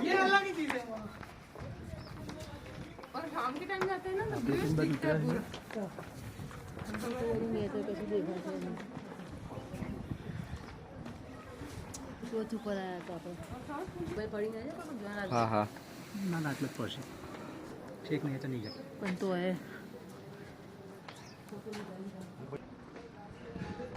ये अलग ही चीज है। और शाम के टाइम जाते हैं ना तो ब्लू दिखता है पूरा। तो चुप रहा तो भाई पड़ी ना हाँ हाँ ना नाटक पहुंचे ठीक नहीं है तो नहीं है पण तो है